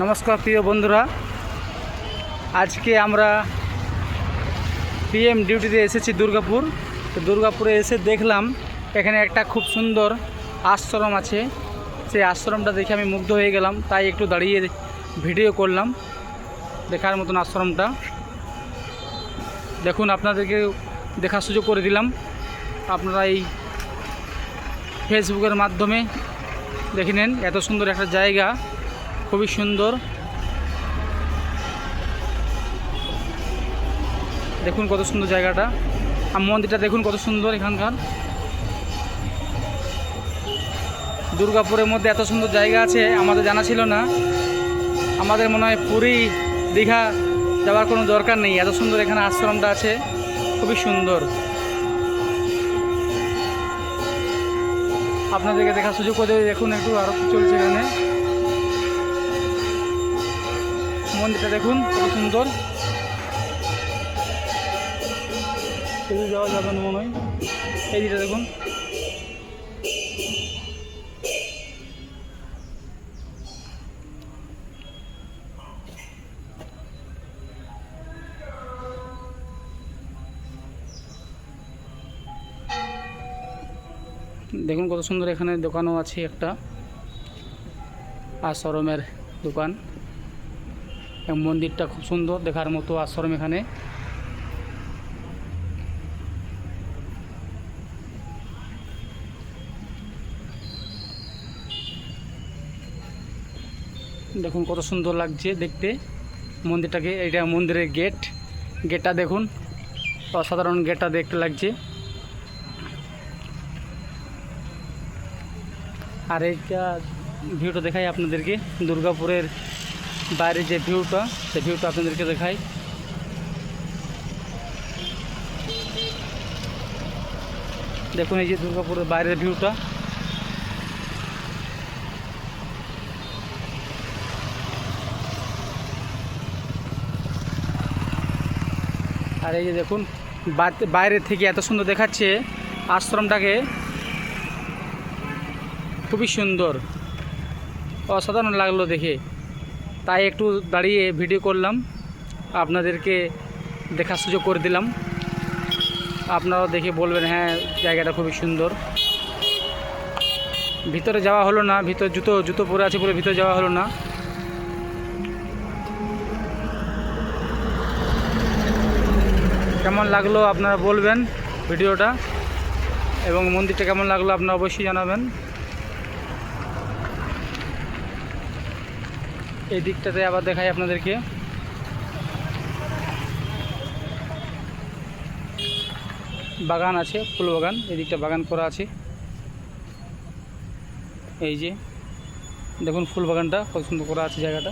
নমস্কার প্রিয় বন্ধুরা, আজকে আমরা পিএম ডিউটিতে এসেছি দুর্গাপুর। তো দুর্গাপুরে এসে দেখলাম এখানে একটা খুব সুন্দর আশ্রম আছে। সেই আশ্রমটা দেখে আমি মুগ্ধ হয়ে গেলাম, তাই একটু দাঁড়িয়ে ভিডিও করলাম। দেখার মতন আশ্রমটা দেখুন, আপনাদেরকে দেখার সুযোগ করে দিলাম। আপনারা এই ফেসবুকের মাধ্যমে দেখে নেন। এত সুন্দর একটা জায়গা, খুবই সুন্দর। দেখুন কত সুন্দর জায়গাটা, আর মন্দিরটা দেখুন কত সুন্দর। এখানকার দুর্গাপুরের মধ্যে এত সুন্দর জায়গা আছে আমাদের জানা ছিল না। আমাদের মনে হয় পুরী দীঘা যাওয়ার কোনো দরকার নেই, এত সুন্দর এখানে আশ্রমটা আছে, খুবই সুন্দর। আপনাদেরকে দেখার সুযোগ করে দেখুন, একটু আরতি চলছে এখানে। মন্দিরটা দেখুন কত সুন্দর। যাওয়া যাবে না মনে হয়। এই দিকটা দেখুন, দেখুন কত সুন্দর। এখানে দোকানও আছে একটা, আশ্রমের দোকান। মন্দিরটা খুব সুন্দর দেখার মতো আশ্রম। এখানে দেখুন কত সুন্দর লাগছে দেখতে মন্দিরটাকে। এটা মন্দিরের গেটটা দেখুন, অসাধারণ গেটটা দেখতে লাগছে। আর এইটা ভিউটা দেখাই আপনাদেরকে, দুর্গাপুরের বাইরে যে ভিউটা, সেই ভিউটা আপনাদেরকে দেখাই। দেখুন এই যে দুর্গাপুরের বাইরের ভিউটা। আর এই যে দেখুন বাইরে থেকে এত সুন্দর দেখাচ্ছে আশ্রমটাকে, খুবই সুন্দর, অসাধারণ লাগলো দেখে। তাই একটু দাঁড়িয়ে ভিডিও করলাম, আপনাদেরকে দেখার সুযোগ করে দিলাম। আপনারাও দেখে বলবেন হ্যাঁ জায়গাটা খুবই সুন্দর। ভিতরে যাওয়া হলো না, ভিতরে জুতো পরে আছে বলে ভিতরে যাওয়া হলো না। কেমন লাগলো আপনারা বলবেন ভিডিওটা, এবং মন্দিরটা কেমন লাগলো আপনারা অবশ্যই জানাবেন। এই দিকটাতে আবার দেখাই আপনাদেরকে, বাগান আছে, ফুল বাগান। এই দিকটা বাগান করা আছে। এই যে দেখুন ফুল বাগানটা কত সুন্দর করা আছে জায়গাটা।